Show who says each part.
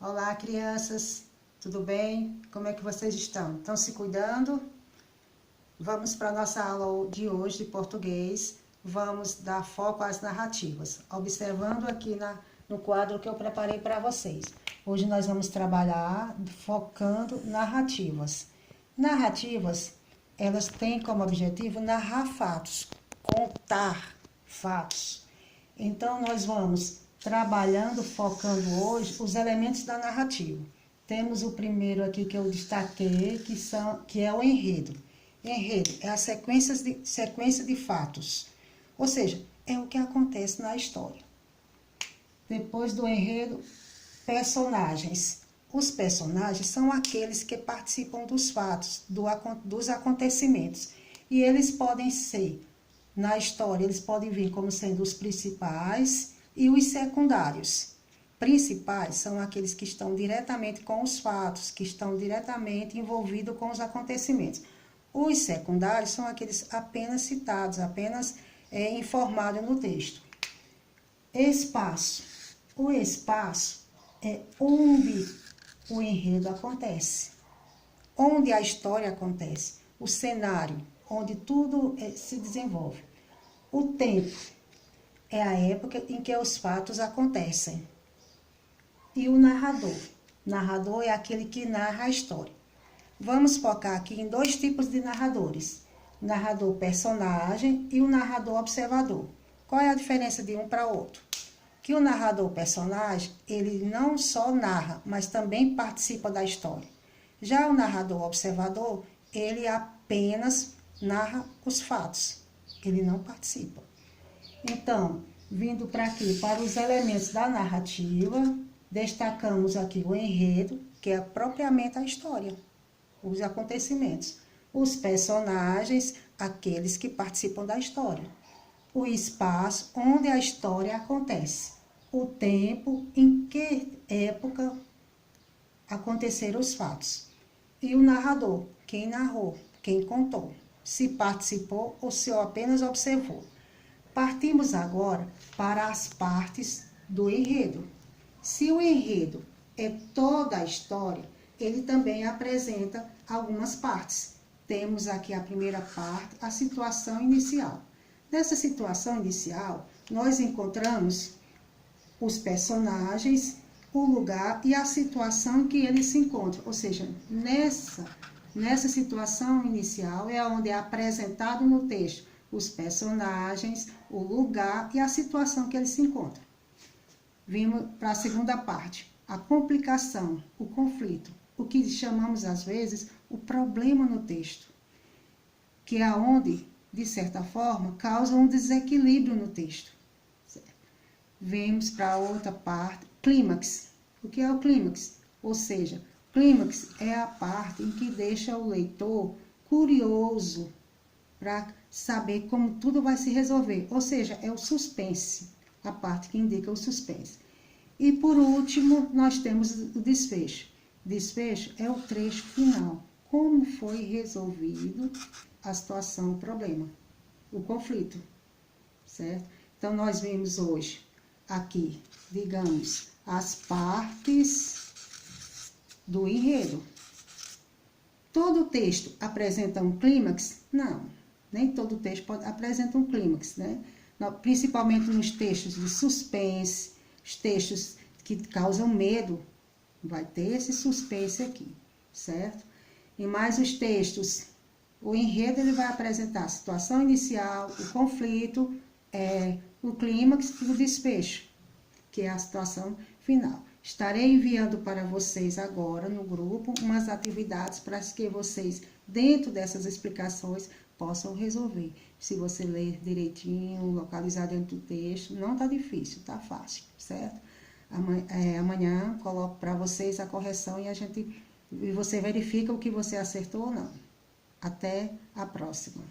Speaker 1: Olá, crianças, tudo bem? Como é que vocês estão? Estão se cuidando? Vamos para a nossa aula de hoje de português. Vamos dar foco às narrativas, observando aqui no quadro que eu preparei para vocês. Hoje nós vamos trabalhar focando narrativas. Narrativas, elas têm como objetivo narrar fatos, contar fatos. Então, nós vamos trabalhando, focando hoje os elementos da narrativa. Temos o primeiro aqui que eu destaquei, que é o enredo. Enredo é a sequência de fatos, ou seja, é o que acontece na história. Depois do enredo, personagens. Os personagens são aqueles que participam dos fatos, dos acontecimentos. E eles podem ser, na história, eles podem vir como sendo os principais e os secundários. Principais são aqueles que estão diretamente com os fatos, que estão diretamente envolvidos com os acontecimentos. Os secundários são aqueles apenas citados, apenas informados no texto. Espaço. O espaço é onde o enredo acontece, onde a história acontece, o cenário, onde tudo se desenvolve. O tempo é a época em que os fatos acontecem. E o narrador. Narrador é aquele que narra a história. Vamos focar aqui em dois tipos de narradores. O narrador personagem e o narrador observador. Qual é a diferença de um para outro? Que o narrador personagem, ele não só narra, mas também participa da história. Já o narrador observador, ele apenas narra os fatos. Ele não participa. Então, vindo para aqui, para os elementos da narrativa, destacamos aqui o enredo, que é propriamente a história, os acontecimentos. Os personagens, aqueles que participam da história. O espaço, onde a história acontece. O tempo, em que época aconteceram os fatos. E o narrador, quem narrou, quem contou, se participou ou se apenas observou. Partimos agora para as partes do enredo. Se o enredo é toda a história, ele também apresenta algumas partes. Temos aqui a primeira parte, a situação inicial. Nessa situação inicial, nós encontramos os personagens, o lugar e a situação em que eles se encontram. Ou seja, nessa situação inicial é onde é apresentado no texto os personagens, o lugar e a situação que eles se encontram. Vimos para a segunda parte, a complicação, o conflito, o que chamamos às vezes o problema no texto, que é onde, de certa forma, causa um desequilíbrio no texto. Vemos para a outra parte, clímax. O que é o clímax? Ou seja, clímax é a parte em que deixa o leitor curioso para saber como tudo vai se resolver. Ou seja, é o suspense, a parte que indica o suspense. E por último, nós temos o desfecho. Desfecho é o trecho final. Como foi resolvido a situação, o problema, o conflito, certo? Então, nós vimos hoje aqui, digamos, as partes do enredo. Todo texto apresenta um clímax? Não, nem todo texto apresenta um clímax, né? Principalmente nos textos de suspense, os textos que causam medo, vai ter esse suspense aqui, certo? E mais os textos, o enredo ele vai apresentar a situação inicial, o conflito, o clímax e o desfecho, que é a situação final. Estarei enviando para vocês agora no grupo umas atividades para que vocês, dentro dessas explicações, possam resolver. Se você ler direitinho, localizar dentro do texto, não está difícil, está fácil, certo? Amanhã coloco para vocês a correção e você verifica o que você acertou ou não. Até a próxima.